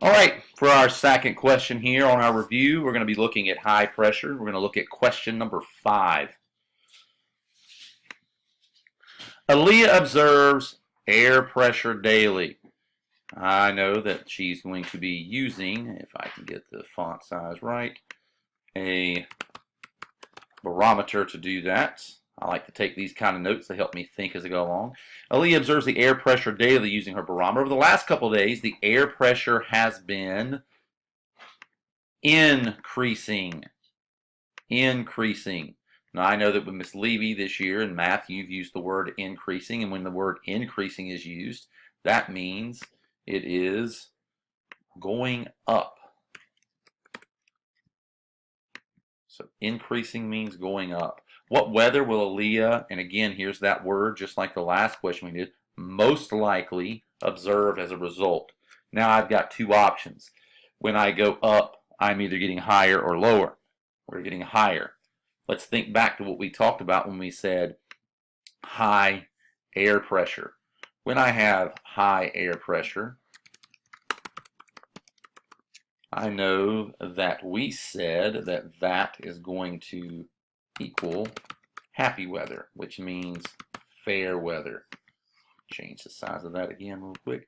All right, for our second question here on our review, we're going to be looking at high pressure. We're going to look at question number 5. Aaliyah observes air pressure daily. I know that she's going to be using, if I can get the font size right, a barometer to do that. I like to take these kind of notes to help me think as I go along. Aaliyah observes the air pressure daily using her barometer. Over the last couple of days, the air pressure has been increasing. Now, I know that with Miss Levy this year in math, you've used the word increasing, and when the word increasing is used, that means it is going up. So increasing means going up. What weather will Aaliyah, and again, here's that word, just like the last question we did, most likely observe as a result? Now I've got two options. When I go up, I'm either getting higher or lower. We're getting higher. Let's think back to what we talked about when we said high air pressure. When I have high air pressure, I know that we said that that is going to equal happy weather, which means fair weather. Change the size of that again real quick.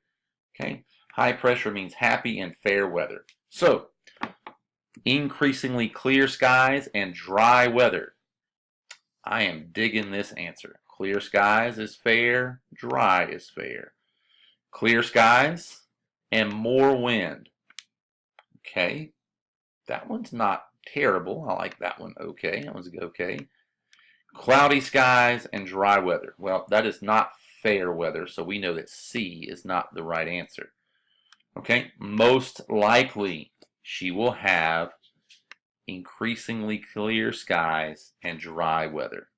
Okay, high pressure means happy and fair weather. So, increasingly clear skies and dry weather. I am digging this answer. Clear skies is fair, dry is fair. Clear skies and more wind. Okay, that one's not terrible. I like that one. Okay, that one's okay. Cloudy skies and dry weather. Well, that is not fair weather, so we know that C is not the right answer. Okay, most likely she will have increasingly clear skies and dry weather.